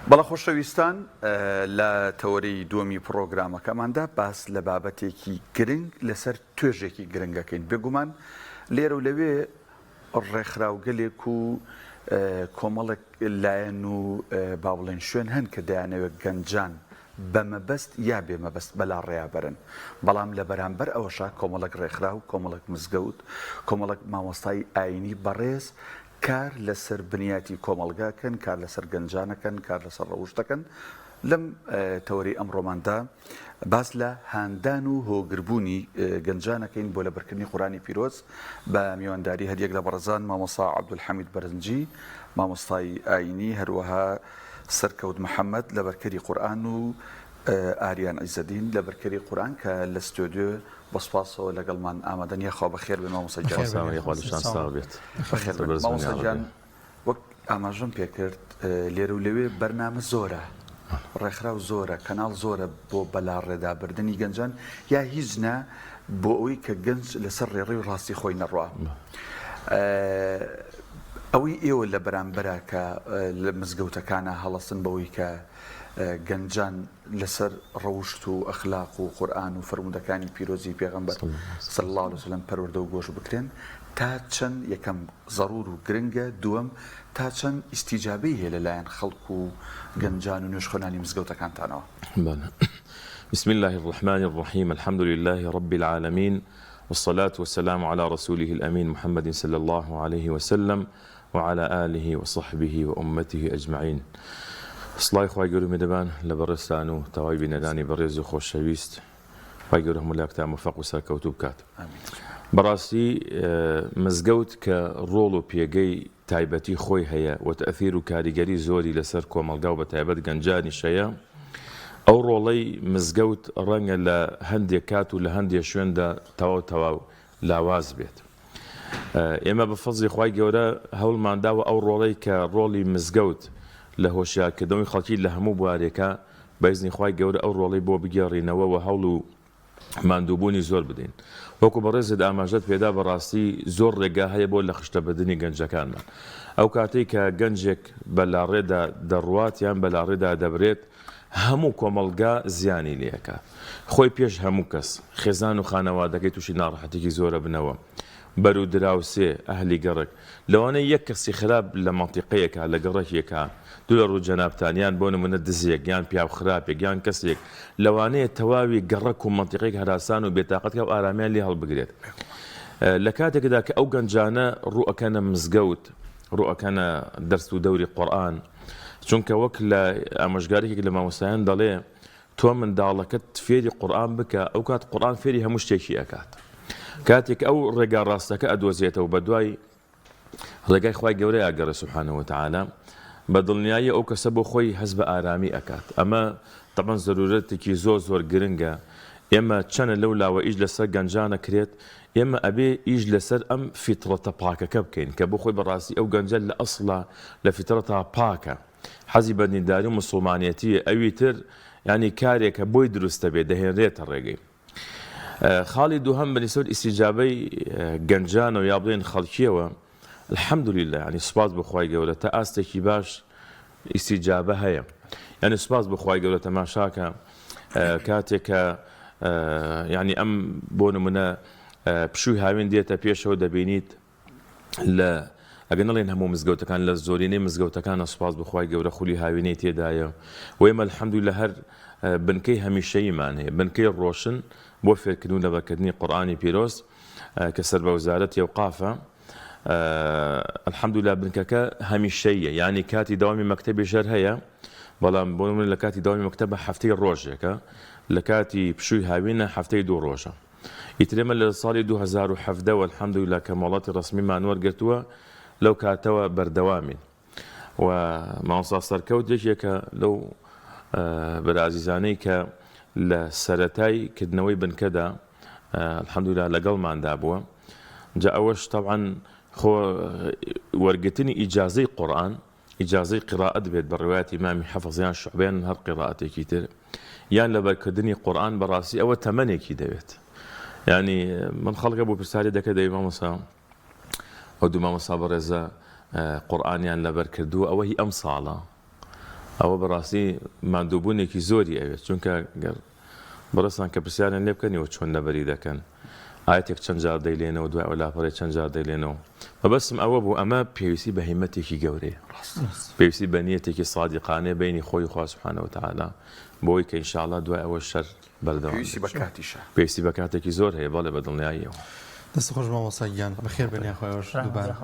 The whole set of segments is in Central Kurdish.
بەڵە خۆشەویستان لە تەوەری دووەمی پرۆگرامەکەماندا باس لە بابەتێکی گرنگ لەسەر توێژێکی گرنگەکەین بێگومان لێرە و لەوێ ڕێکخراوگەلێک و کۆمەڵێک لایەن و باوڵێن شوێن هەن کە دەیانەوێت گەنجان بەمەبەست یا بێمەبەست بەلا ڕێیابەرن بەڵام لە بەرامبەر ئەوەشا کۆمەڵک ڕێکخراو کۆمەڵک مزگەوت کۆمەڵک مامۆستای ئاینی بەڕێز کار لەسەر بنیاتی کۆمەلگاکەن کار لەسەر گەنجانەکەن کار لەسەر ڕەوشتەکەن لەم تەوەری ئەمڕۆماندا باس لە هاندان و هۆگربوونی گەنجانەکەین بۆ لەبەرکردنی قورئانی پیرۆز بە میوانداری هەریەک لە بەڕێزان مامۆستا عەبدولحەمید بەرزنجی مامۆستای ئاینی هەروەها سەرکەوت محەممەد لەبەرکەری قورئان و ئاریان عیزەدین لەبەرکەری قورئان کە لە ستۆدیۆ بەسپاسەوە لەگەڵمان ئامادەن یاخوا بەخێر بێن مامۆستا جان وەک ئاماژەم پێکرد لێرە و لەوێ بەرنامە زۆرە ڕێکخراو زۆرە کەناڵ زۆرە بۆ بەلا ڕێدابردننی گەنجان یا هیچ نا بۆ ئەوەی کە گەنج لەسەر ڕێڕێی و ڕاستی خۆی نەڕوا ئەوەی ئێوە لە بەرامبەرە کە لە مزگەوتەکانە هەڵەسن بەوەی کە گەنجان لەسەر ڕەوشت و ئەخلاق و قورئان و فرمودەکانی پیرۆزی پێغەمبەر صلی الله علیه وسلم پەروەردە و گۆش بکرێن تا چەند یەکەم ضرور و گرنگە دووەم تا چەند ئیستیجابەی هەیە لەلایەن خەڵک و گەنجان و نوێژخۆنانی مزگەوتەکانتانەوە. بسم الله الرحمن الرحيم الحمد لله رب العالمين والصلاة والسلام على رسوله الأمين محمد صلى الله عليه وسلم وعلى آله وصحبه وأمته أجمعين. سڵای خوای گەورە میدەبان لە بەڕێستان و تەواوی بینەرانی بەڕێز و خۆشەویست خوای گەورە هەمولاکتان موفەق و سەرکەوتوو بکات. بەڕاستی مزگەوت کە ڕۆڵ و پێگەی تایبەتی خۆی هەیە و تەئثیر و کاریگەری زۆری لەسەر کۆمەلگا و بە تایبەت گەنجانیش هەیە ئەو ڕۆڵەی مزگەوت ڕەنگە لە هەندێک کات و لە هەندێک شوێندا تەواو لاواز بێت. ئێمە بە فەزلی خوای گەورە هەوڵمانداوە ئەو ڕۆڵەی کە ڕۆڵی مزگەوت لە هۆشیارکردنەوەی خەڵکی لە هەموو بوارێکە بەئیزنی خوای گەورە ئەو ڕۆڵەی بۆ بگێڕینەوە و هەوڵ و ماندووبوونی زۆر بدەین. وەکو بەڕێزت ئاماژەت پێدا بەڕاستی زۆر ڕێگا هەیە بۆ لە خشتەبردننی گەنجەکانمان. ئەو کاتەی کە گەنجێک بەلاڕێدا دەڕوات یان بەلاڕێدا دەبرێت هەموو کۆمەلگا زیانی لێەکە. خۆی پێش هەموو کەس خێزان و خانەوادەکەی تووشی ناڕەحەتێکی زۆرە بنەوە. بەر و دراوسێ ئەهلی گەڕک لەوانەیە یەک کەسی خراپ لە مەنتیقەیەکە لە گەڕەکێکە دوو لە ڕوو جەنابتانیان بۆ نمونە دزێک یان پیاو خراپێک یان کەسێک لەوانەیە تەواوی گەڕک و مەنتیقەیەک هەراسان و بێتاقەتکە و ئارامیان لێ هەڵبگرێت. لە کاتێکدا کە ئەو گەنجانە ڕوئەکەنە مزگەوت ڕوئەکەنە دەرس و دەوری قورئان چونکە وەک لە ئامۆژگارێک لە مامۆستایان دەڵێ تۆ منداڵەکەت فێری قورئان بکە ئەو کات قورئان فێری هەموو شتێکی ئەکات. کاتێک ئەو ڕێگا ڕاستەکە ئەدۆزێتەوە بە دوای ڕێگای خوای گەورەی ئاگەڕێ سوبحانەهو وتەعالە بە دڵنیایی ئەو کەسە بۆ خۆی هەست بە ئارامی ئەکات. ئەمە تەبەن زەرورەتێکی زۆر گرنگە. ئێمە چەنە لەو لاوە ئیش لەسەر گەنجانە کرێت ئێمە ئەبێ ئیش لەسەر ئەم فیترەتە پاکەکە بکەین کە بۆ خۆی بەڕاستی ئەو گەنجە لە ئەسڵە لە فیترەتە پاکە حەزی بە دینداری و موسڵمانیەتیە ئەوی تر ینی کارێکە بۆی دروستە بێت دەهێنرێتە ڕێگەی. خاڵی دووهەم بەنسبەت ئیستیجابەی گەنجانە و یا بڵێن خەڵکیەوە الحەمدولله ینی سوپاس بەخوای گەورە تا ئاستێکی باش ئیستیجابە هەیە. ینی سوپاس بەخوای گەورە تەماشاکە کاتێکە ینی ئەم بۆ نمونە پشووی هاوێن دێتە پێشەوە دەبینیت لە ئەگەر نەڵێن هەموو مزگەوتەکان لە زۆرینەی مزگەوتەکانە سوپاس بەخوای گەورە خولی هاوێنەی تێدایە و ئێمە الحەمدولله هەر بنکەی هەمیشەییمان هەیە بنکەی ڕۆشن بۆ فێرکردن و لەبەرکردنی قورئانی پیرۆز کە سەربەوزارەتی ئەوقافە الحەمدولله بنکەکە هەمیشەییە یعنی کاتی داوامی مەکتەبی ژەر هەیە بەڵام بۆ نمونە لە کاتی داوامی مەکتەبە هەفتەی ڕۆژێکە لە کاتی پشووی هاوینە هەفتەی 2 ڕۆژە. ئیترێمە لە ساڵی 2017 الحەمدولله کە وڵاتی ڕەسمیمان وەرگرتووە لەو کاتەوە بەردەوامین و مامۆستا سەرکەوت یەکێکە لەو بەرازیزانەی کە لە سەرەتای کردنەوەی بنکەدا الحەمدولله لەگەڵماندا بووە. جا ئەوەش طبعاً خۆ وەرگرتنی ئیجازەی قورئان ئیجازەی قراءەت بێت بە ڕوایەتی ئیمامی حەفەظ یان شوعبەیان هەر قراءەتێکی تر یان لەبەرکردنی قورئان بەڕاستی ئەوە تەمەنێکی دەوێت. ینی من خەڵکە بۆ پرسیاری دەکە دەی مامۆستا ئەو دوو مامۆستا بەڕێزە قورئانیان لەبەر کردووە ئەوە هی ئەم ساڵە ئەوە بەڕاستی مادووبوونێکی زۆری ئەوێت چونکە بەڕستان کە پرسیارن لێ بکەنیەوە چۆن لەبەری دەکەن ئاەتێک چەند جار دەیلێنەوە دوای ئەو لاپەڕی چەند جار دەیلێنەوە بەبەستم ئەوە بوو ئەمە پێویستی بە هیمەتێکی گەورەیە پێویستی بە نیەتێکی صادقانێ بینی خۆی خوا سبحانه وتعالى بۆی کە ئینشاءالله دوای ئەوە شەر بەردەوام پێویستی بە کاتێکی زۆر هەیە بەڵێ بەدڵنیاییەوە دەست خۆش مامۆستا گیان بەخێر بێنی خۆیەوەش دووبارە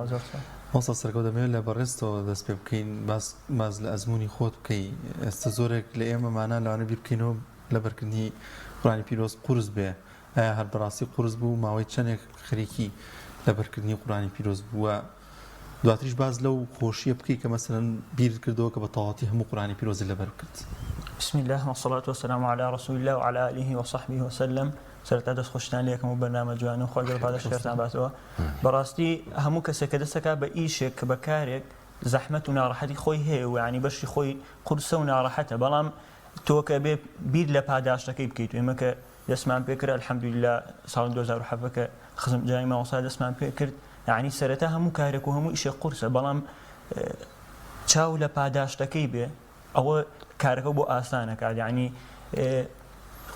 مامۆستا سەرکەوت دەمەوێت لە بەڕێستەوە دەست پێ بکەین باز لە ئەزمموی خۆت بکەی ئێستا زۆرێک لە ئێمەمانە لەوانە بیر بکەینەوە لە بەرکردنی قورآنی پیرۆز قورس بێ ئایا هەر بەڕاستی قورس بوو ماوەی چەندێک خەریکی لە بەرکردنی قورآنی پیرۆز بووە دواتریش باز لەو خۆشیە بکەی کە مەسەلەن بیر کردەوە کە بە تەواوەتی هەموو قورآنی پیرۆزی لەبەر کرد. بسم الله والصلاة والسلام على رسول الله وعلى آله وصحبه وسلم. سەرەتا دەست خۆشتان لێکم و بەرنامە جوان و خۆی گەورە پاداش کردتان باتەوە. بەڕاستی هەموو کەسێک کە دەستەکات بە ئیشێک کە بەکارێک زەحمەت و ناڕەحەتی خۆی هەیە و یعنی بەشی خۆی قورسە و ناڕەحەتە بەڵام تۆ کە بێ بیر لە پاداشتەکەی بکەیت و ئێمە کە دەستمان پێ کرد الحەمدولillah ساڵی 2007 کە خزم جای مامۆستا دەستمان پێ کرد یعنی سەرەتا هەموو کارێک و هەموو ئیشێک قورسە بەڵام چاو لە پاداشتەکەی بێ ئەوە کارەکە بۆ ئاسانەکات یعنی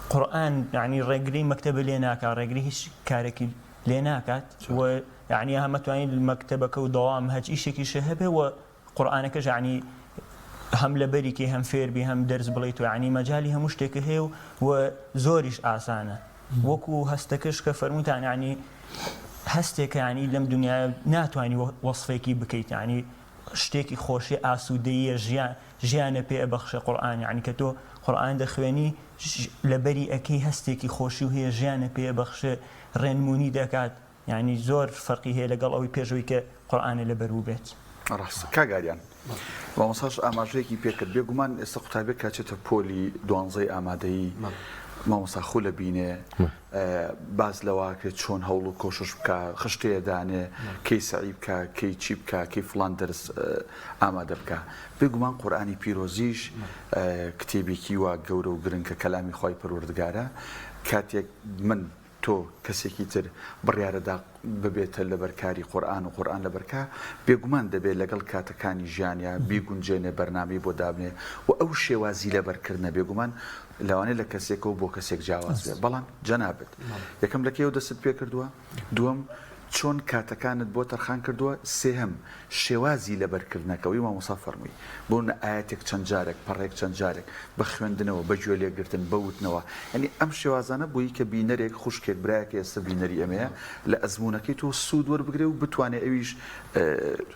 قورآن یعنی ڕێگری مەکتەبە لێ ناکات ڕێگری هیچ کارێکی لێ ناکات و یعنی هەمەتوانین مەکتەبەکە و دەوام هەچ ئیشێکیشە هەبێ و قورآنەکەش یعنی هەم لە بەریکی هەم فێربی هەم دەرس بڵیت و یعنی مەجای هەموو شتێکە هەیە و زۆریش ئاسانە وەکو هەستەکەش کە فەرمووتان یعنی هەستێکە یعنی لەم دنیای ناتوانانی وەصفێکی بکەیت یعنی شتێکی خۆشی ئاسوودەیە ژیانە پێ ئەبەخشە قورآن یعنی کە تۆ قورآن دەخوێنی لەبەری ئەکەی هەستێکی خۆشی و هەیە ژیانە پێ ئەبەخشە ڕێنمونی دەکات یعنی زۆر فەرقی هەیە لەگەڵ ئەوەی پێشەوەی کە قورآنە لەبەرو بێت. ڕاست کاگاریان مامۆستاش ئاماژەیەکی پێکرد بێگومان ئێستا قوتابێک کاچێتە پۆلی 12 ئامادەیی مامۆستا خۆ لە بینێ باز لەواکرێت چۆن هەوڵ و کۆشش بکە خشتەیە دانێ کەی سعی بکە کەی چی بکە کەی فڵان دەرس ئامادە بکە بێگومان قورآنی پیرۆزیش کتێبێکی وا گەورە و گرنگ کە کەلامی خۆی پەروەردگارە کاتێک من تۆ کەسێکی تر بڕیارەدا ببێتە لەبەرکاری قورآن و قورآن لەبەرکە بێگومان دەبێت لەگەڵ کاتەکانی ژیانیا بیگونجێنێ بەرنامەی بۆ دابنێ و ئەو شێوازی لەبەرکردنە بێگومان لەوانەیە لە کەسێکەوە بۆ کەسێک جیاواز بێت بەڵام جەنابێت یەکەم لە کێو دەست پێ کردووە دووەم چۆن کاتەکانت بۆ تەرخان کردووە سێهەم شێوازی لەبەرکردنەکەوەی مامۆستا فەرمووی بۆ ئاەتێک چەند جارێک پەڕێک چەند جارێک بە خوێندنەوە بە گوێ لێگرتن بەوتنەوە ینی ئەم شێوازانە بووی کە بینەرێک خوشکێک برایەکە ئێستا بینەری ئەمەیە لە ئەزمونونەکەی تۆ سوود وەربگرێ و بتوانێت ئەویش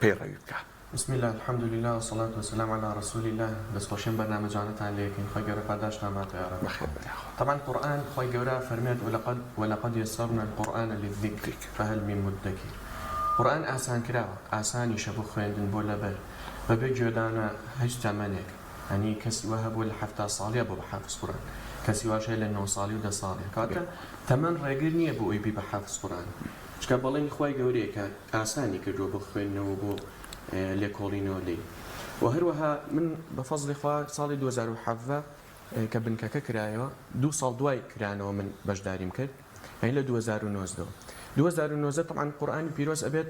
پێڕەوی بکە. بسم الله الحمد لله والصلاة والسلام على رسول الله بس خوشين برنامج جانتان لكن خوي جورا قداش نامات يا رب طبعا القرآن خوي جورا فرميت ولقد يسرنا القرآن للذكر فهل من مدكر قرآن آسان كراوة آسان يشبه خويندن بولا بل فبيجو دانا هج تمنك يعني كسي وهب ولا حفظ صالية أبو بحافظ قرآن كسي واشي لأنه صالي وده صالي كاتا تمن رجلني أبو يبي بحافظ قرآن شكابلين خوي جوري كآساني كجو بخوينه وبو لێکۆڵینەوە لێ و هەروەها من بە فەزلی خوا ساڵی 2007 کە بنکەکە کرایەوە 2 ساڵ دوای کرانەوە من بەشداریم کرد هەی لە 2009 طبعا قورآنی پیرۆز ئەبێت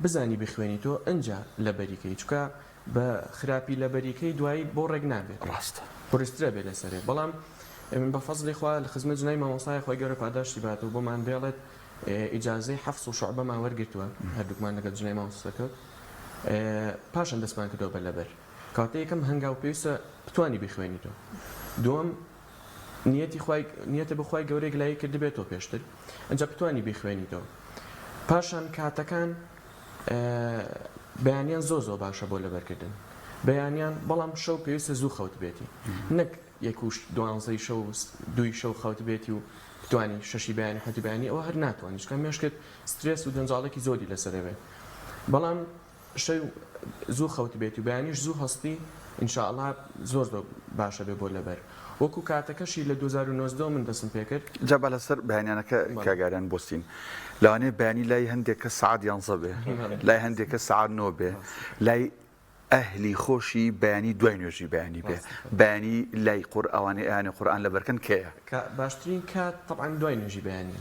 بزانی بخوێنی تۆ ئەنجا لە بەریکەی چکە بە خراپی لە بەریکەی دوایی بۆ ڕێک نابێت ڕاستە پڕسترە بێت لەسەرێ بەڵام من بە فەزلی خوا لە خزمەت جنای مامۆستای خۆی گەورە پاداشتی باتەوە بۆمان بێڵێت ئیجازەی حەفز و شوعبەمان وەرگرتووە هەردووکمان لەگەڵ جنای مامۆستاکەوت پاشان دەستمان کردەوە بە لەبەر کاتە یەکەم هەنگاو پێویستە بتوانی بخوێنیتەوە دووەم نیەتە بخوای گەورەی لای کرد بێتەوە پێشتر ئەنجا بتوانی بخوێنیتەوە پاشان کاتەکان بەیانیان زۆر باشە بۆ لەبەرکردن بەیانیان بەڵام شەو پێویستە زوو خەوت بێتی نەک 12 شەو 2 شەو خەوت بێتی و بتوانی شەشی بەیانی حەتی بەیانی ئەوە هەر ناتوانانی چکە مێشکت سترێس و دەنجاڵێکی زۆری لەسەرەوێ بەڵام شەو زوو خەوت بێتی و بەیانیش زوو هەستی ئینشاءالله زۆر باشە بێ بۆ لەبەر وەکو کاتەکەشی لە 2009 من دەستم پێ کرد جا لەسەر بەیانیانەکە کاگاریان بۆستین لەوانەیە بەیانی لای هەندێکە سەعات 11 بێ لای هەندێکە سەعات 9 بێ لای ئەهلی خۆشی بەیانی دوای نوێژی بەیانی بێ بەیانی لای ئەوانەی قورئان لەبەرکەن کێیە باشترین کات طبعا دوای نوێژی بەیانی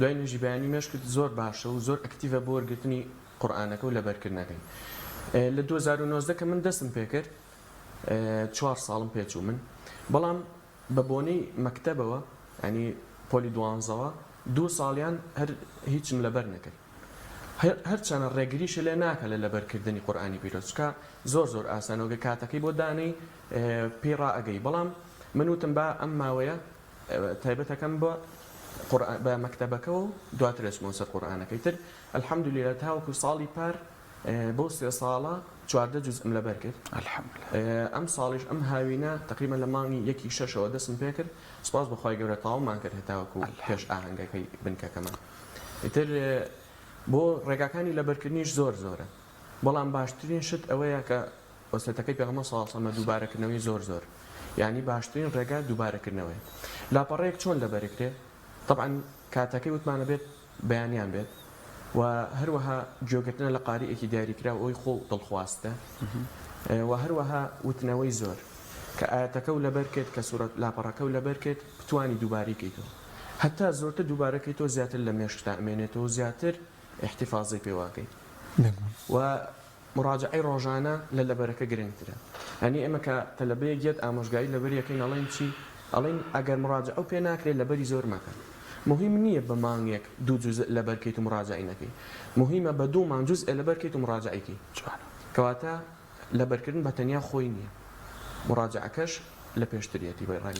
دوای نوێژی بەیانی مێشکت زۆر باشە و زۆر ئەکتیڤە بۆ وەرگرتنی قورئانەکە و لەبەرکردنەکەی لە 2009 کە من دەستم پێ کرد 4 ساڵم پێچوو من بەڵام بە بۆنەی مەکتەبەوە ینی پۆلی دوانزەوە 2 ساڵیان هیچم لەبەر نەکرد هەرچەنە ڕێگریشە لێ ناکە لە لەبەرکردنی قورئانی پیرۆزکە زۆر ئاسانەوە کاتەکەی بۆ دانەی پێی ڕائەگەی بەڵام من وتم با ئەم ماوەیە تایبەتەکەم بە مەکتەبەکە و دواتر ئەچمەوە سەر قورئانەکەی تر الحەمدولیللا تاوەکو ساڵی پار بۆ 3 ساڵە 14 جوزئم لەبەر کرد ئەم ساڵیش ئەم هاوینە تقریبا لە مانگی 1/6 دەستم پێ کرد سپاس بەخوای گەورە تاومان کرد هەتاوەکو پێش ئاهەنگەکەی بنکەکەمان ئیتر بۆ ڕێگاکانی لەبەرکردنیش زۆرە بەڵام باشترین شت ئەوەیە کە وەسلەتەکەی پێغەمبەر صلی الله علیه و سلم دووبارەکردنەوەی زۆر یعنی باشترین ڕێگا دووبارەکردنەوەی لاپەڕەیەک چۆن لەبەرکرێ طبعا کاتەکەی وتمانە بێت بەیانیان بێت و هەروەها گوێگرتنە لە قاریئێکی دیاریکرا ئەوی خۆ دڵخواستە و هەروەها وتنەوەی زۆر کە ئاەتەکە و لەبەرکێت کە سوورەت لاپەڕەکە و لەبەرکێت بتوانی دووبارەکەیتەوە هەتا زۆرتر دووبارەکەیتەوە زیاتر لە مێشکتا ئەمێنێتەوە زیاتر احتیفاظی پێواکەیت و مراجعەی ڕۆژانە لە لەبەرەکە گرنگترە هەنی ئێمە کە تەلەبەیەک گێت ئامۆژگاری لەبەریەکەین ئەڵێن چی ئەڵێن ئەگەر مراجعە و پێ ناکرێت لەبەری زۆر مەکەن مهم نییە بە مانگێک 2 جوزء لەبەرکەیت و مراجعی نەکەی مهمە بە 2 مانگ جوزء لەبەرکەیت و مراجعیکەی کەواتە لەبەرکردن بە تەنیا خۆی نییە مراجعەکەش لە پێشتریەتی بەڕای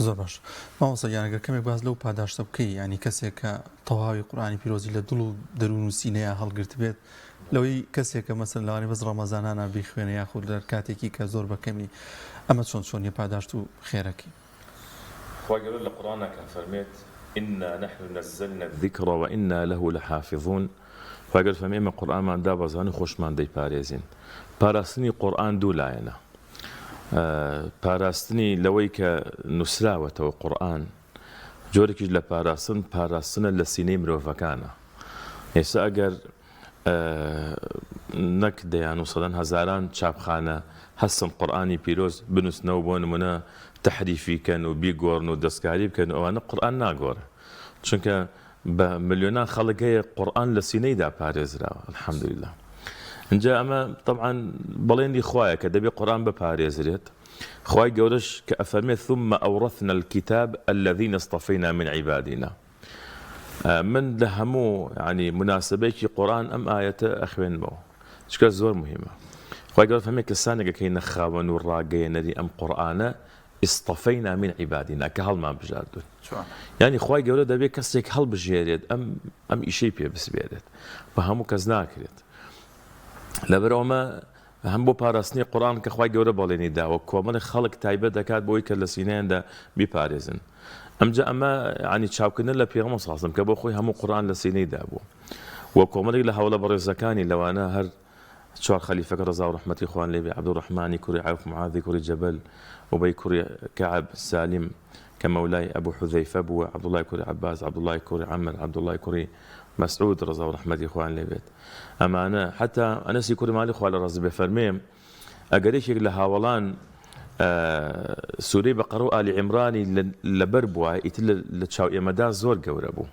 زۆر باش مامۆستاگیانەگەر کەمێک باز لەو پاداشتە بکەی ینی کەسێک کە تەواوی قورئانی پیرۆزی لە دڵ و دەروون و سینەیە هەڵگرت بێت لەوەی کەسێکە مەسەن لەوانەیە بەس ڕەمەزانانە بیخوێنە یاخود لە کاتێکی کە زۆر بەکەمی ئەمە چۆنیە پاداشت و خێرەکەی خوا گەورە لە قورئانەکە فەرمێت إنا نحن نزلنا الذكر وإنا له لحافظون فاگر فهمیم قرآن من دا بازانی خوشمان دی پارێزین پاراستنی قورئان دوو لایەنە پاراستنی لەوەی کە نووسراوەتەوە قورئان جۆرێکیش لە پاراستنە لە سینەی مرۆڤەکانە ئێستا ئەگەر نەک دەیان و سەدەن هەزاران چاپخانە هەستن قورئانی پیرۆز بنووسنەوە بۆ نمونە تحریفیکەن و بیگۆڕن و دەستکاری بکەن ئەوانە قورئان ناگۆڕە چونکە بە ملیۆنان خەڵک هەیە قورئان لە سینەیدا پارێزراوە الحەمدولillah اینجا ئەمە طبعا بەڵێنی خوایە کە دەبێت قورئان بپارێزرێت خوای گەورەش کە ئەفەرمێت ثم أورثنا الكتاب الذين اصطفينا من عبادنا من لە هەموو ینی مناسبەیەکی قورئان ئەم ئاەتە ئەخوێنمەوە چکە زۆر مهمە خوای گەورە فەرمێت کەسانێکەکەی نەخاوەن و ڕاگەیەنەری ئەم قورئانە اصطفينا من عبادنا کە هەڵمان بژاردون ینی خوای گەورە دەبێت کەسێک هەڵبژێرێت ئەم ئیشەی پێ بسبێرێت بە هەموو کەس ناکرێت لەبەرەوەمە هەم بۆ پاراستنی قورئان کە خوای گەورە بەڵێنی داوە کۆمەڵی خەڵک تایبەت دەکات بۆی کە لە سینەیاندا بیپارێزن ئەمجا ئەمە عنی چاوکردن لە پێغەمبەر صلی الله علیه و سلم کە بۆ خۆی هەموو قورئان لە سینەیدا بوو و کۆمەڵێک لە هەوڵە بەڕێزەکانی لەوانە هەر 4 خەلیفەکە ڕەزا و ڕەحمەتی خوان لێبێ عەبدوڕەحمانی کوڕی عەوف معاذی کوڕی جەبەل وبەی کوڕی کەعب سالم کە مەولای ئەبوو حوذەیفە بووە عەبدوڵای کوڕی عەباس عەبدوڵای کوڕی عەمر عەبدوڵای کوڕی مەسعود ڕەزا و ڕەحمەتی خوان لێبێت ئەمانە حتا ئەنەسی کوڕی مالی خوا لە ڕەزی بێ فەرمێ ئەگەر یەکێک لە هاوڵان سوورەی بەقەرە و ئالی عیمرانی لەبەر بووە ئیتر لە چاو ئێمەدا زۆر گەورە بوو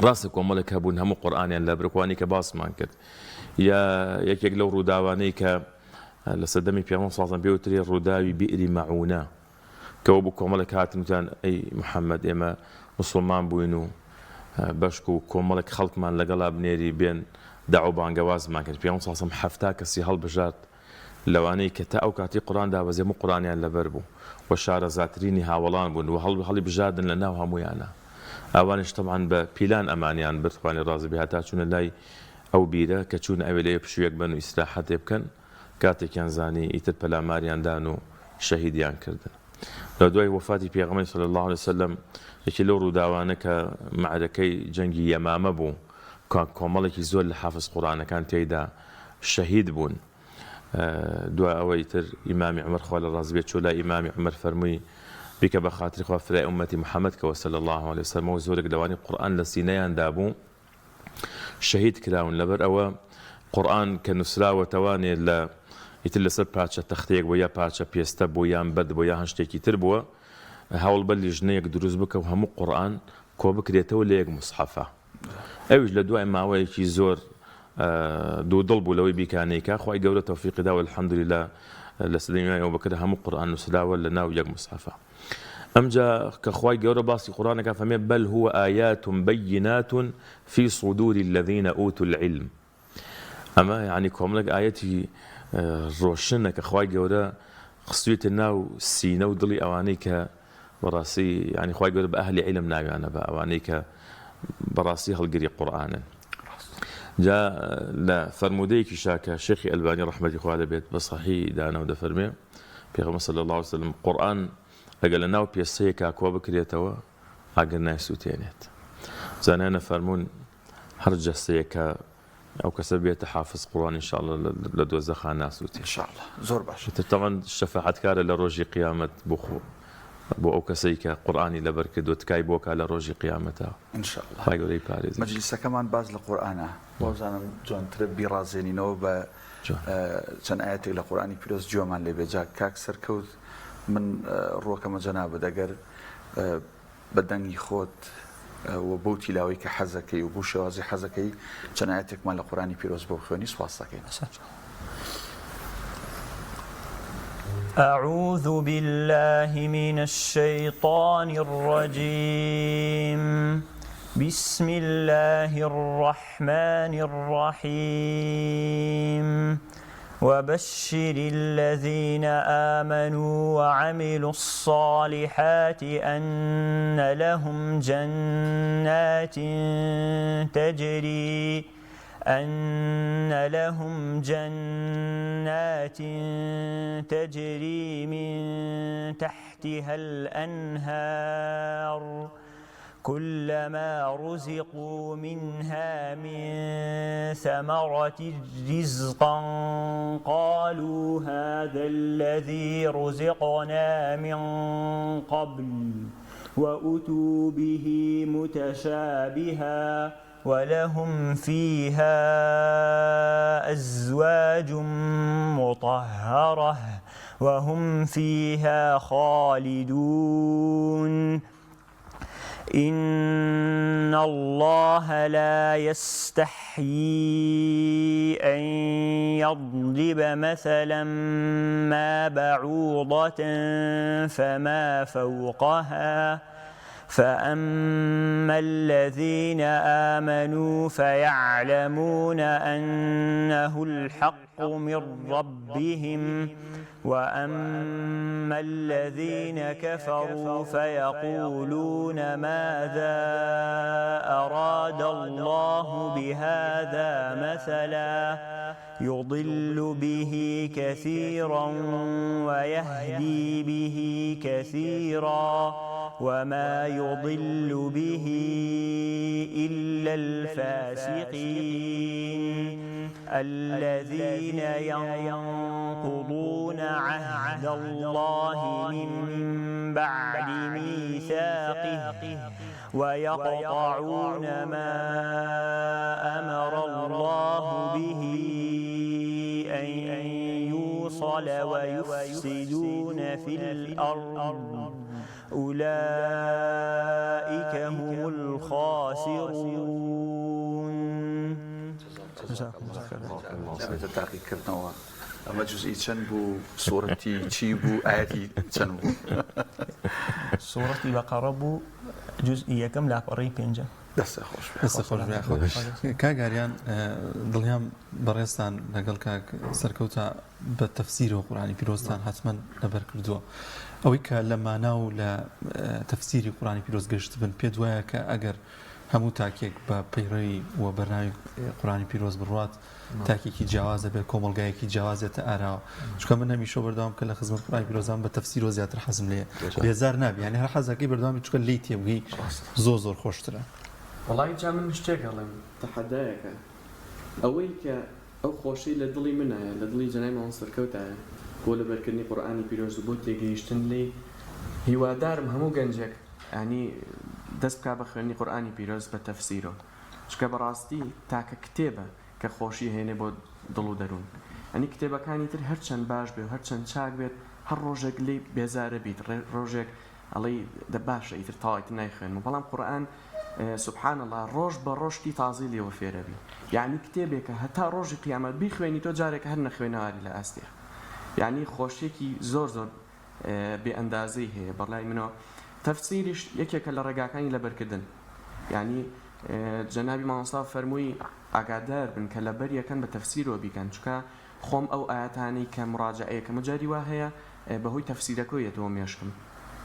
ڕاستە کۆمەڵێک هەبوون هەموو قورئانیان لە بڕکوانی کە باسمان کرد یا یەکێک لەو ڕووداوانەی کە لە سەردەمی پێغەمبەر صلی الله علیه و سلم پێوترێ ڕووداوی بئری مەعونە کەەوە بوو کۆمەڵێک هاتن وتیان ئەی محەممەد ئێمە موسڵمان بووین و بەشک و کۆمەڵێک خەڵکمان لەگەڵا بنێری بێن داو بانگەوازمان کرد پێغەمبەر صلی الله علیه و سلم 7 کەسی هەڵبژارد لەوانەی کە تا ئەو کاتی قورئان دابەزێ و قورئانیان لەبەر بوو و شارەزاترینی هاوڵان بوون و هەڵی بژاردن لە ناو هەمویانە ئەوانش طبعا بە پیلان ئەمانیان برد خوانی ڕازی بێ هەتا چوونە لای ئەو بیرە کە چوون ئەوێ لێ پشوویەک بن و ئیستراحەتێ بکەن کاتێکیان زانی ئیتر پەلاماریاندان و شەهیدیان کردن لە دوای وفاتی پێغەمبەر صلی الله علیه و سلم یەکی لەو ڕووداوانە کە معرەکەی جەنگی یەمامە بوو کۆمەڵێکی زۆر لە حافظ قورئانەکان تێیدا شەهید بوون دوای ئەوەی تر ئیمامی عومەر خوا لە ڕازی بێت چۆ لای ئیمامی عومەر فەرمووی بیکە بە خاتری خوا فرای ئومەتی محەممەد کەوە صلی الله علیه و سلم و زۆرێک لەوانی قورئان لە سینەیاندا بوو شەهید کراون لەبەر ئەوە قورئان کە نووسراوەتەوانێ لە ئیتر لەسەر پارچە تەختەیەک بوو یا پارچە پێستە بوو یان بەد بوو یا هەن شتێکی تر بووە هەوڵ بە لیژنەیەک دروست بکە و هەموو قورئان کۆ بکرێتەوە لە یەک موسحەفە ئەویش لە دوای ماوەیەکی زۆر دوودڵ بوو لەوەی بیکانەی کا خوای گەورە تەوفیقی دا و الحەمدولillah لسيدنا أبو بكر هم قرآن نسداول لنا وياك مصحفه أمجا كخواي جورا باسي قرآن كفهمي بل هو آيات بينات في صدور الذين أوتوا العلم أما يعني كوملك آياتي روشنة كخواي جورا خصوية الناو سينو ضلي أوانيك براسي يعني خواي جورا بأهل علم ناوي أنا بأوانيك براسي هالقري قرآنا جاء لا فرموديك شاكا شيخي الباني رحمة الله بيت بصحيح دانا ودا فرمي بيغمر صلى الله عليه وسلم قرآن أقل ناو بيسيه كاكوا بكريتوا أقل نايسو تينيت زانانا فرمون هرجة سيكا أو كسبية حافظ قرآن إن شاء الله لدوزخها ناس إن شاء الله زور باش طبعا الشفاعة كار لروجي قيامة بخو بو أو كسيكا قرآني لبركد وتكاي بوكا لروجي قيامتها إن شاء الله هاي قولي باريز مجلسة كمان باز القرآن وزانا جون تربي رازيني نوبة چەند ئاەتێک لە قورئانی پیرۆز جوێمان لێ بێجا کاک سەرکەوت من ڕۆکەمە جەنابەت ئەگەر بە دەنگی خۆت و بەو تیلاوەی کە حەزەکەی و بۆ شێوازی حەزەکەی چەند ئاەتێکمان لە قورئانی پیرۆز بۆ خوێنی سواس دەکەین. أعوذ بالله من الشيطان الرجيم بسم الله الرحمن الرحيم وبشر الذين آمنوا وعملوا الصالحات أن لهم جنات تجري من تحتها الأنهار كلما رزقوا منها من ثمرة رزقا قالوا هذا الذي رزقنا من قبل وأتوا به متشابها ولهم فيها أزواج مطهرة وهم فيها خالدون إن الله لا يستحيي أن يضرب مثلا ما بعوضة فما فوقها فأما الذين آمنوا فيعلمون أنه الحق من ربهم وأما الذين كفروا فيقولون ماذا أراد الله بهذا مثلا يضل به كثيرا ويهدي به كثيرا وما يضل به إلا الفاسقين الذين ينقضون عهد الله من بعد ميثاقه ويقطعون ما أمر الله به أن يوصل ويفسدون في الأرض أولئك هم الخاسرون. تاقی کردنەوە ئەمە جزئی چەند بوو سوورەتی چی بوو ئاەتی چەند بوو سوورەتی بەقەڕە بوو جزئی یەکەم لاپەڕەی پێنجە. دەستە خۆش کاگاریان دڵیان بەڕێستان لەگەڵ کاک سەرکەوتە بە تەفسیرەوە قورئانی پیرۆزتان حتمما لەبەر کردووە ئەوەی کە لە مانا و لە تەفسیری قورئانی پیرۆز گەشت بن پێت وایە کە ئەگەر هەموو تاکێک بە پەیڕەوی و بەرناوی قورئانی پیرۆز بڕوات تاکێکی جیاوازە بێ کۆمەڵگایەکی جیاوازێتە ئاراوە چونکە من هەمیشە بەردەوام کە لە خزمەت قورئانی پیرۆزان بە تەفسیرەوە زیاتر حەزم لێیە بێزار نابی یعنی هەر حەزەکەی بەردەوامی چونکە لێی تێبگەی زۆر خۆشترە. وڵی جا من شتێک هەڵێم تەحەدایەکە ئەوەی کە ئەو خۆشی لە دڵی منایە لە دڵی جەنای ماڵ سەرکەوتایە بۆ لەبەرکردنی قورئانی پیرۆز بۆ تێگەیشتن لێ هیوادارم هەموو گەنجێک ینی دەست بکا بە خوێندنی قورئانی پیرۆز بە تەفسیرەوە چکە بەڕاستی تاکە کتێبە کە خۆشی هێنێ بۆ دڵ و دەروون ئەنی کتێبەکانی تر هەرچەند باش بێ و هەرچەند چاک بێت هەر ڕۆژێک لێ بێزارە بیت ڕۆژێک ئەڵێ دە باشە ئیتر تاوایت نایخوێنم بەڵام قورئان سبحان الله ڕۆژ بە ڕۆژتی تازی لێوە فێرەبی یعنی کتێبێکە هەتا ڕۆژی قیامەت بیخوێنی تۆ جارێک هەر نەخوێنەواری لە ئاستێ یعنی خۆشیێکی زۆر زۆر بێ ئەندازەی هەیە بەڵای منەوە تەفسیریش یەکێکە لە ڕێگاکانی لەبەرکردن یعنی جەنابی مامۆستا فەرمووی ئاگادار بن کە لەبەر یەکەن بە تەفسیرەوە بیکەن چونکە خۆم ئەو ئاەتانەی کە مڕاجعەیەکەمە جاری وا هەیە بەهۆی تەفسیرەکەیەتەوە مێشکم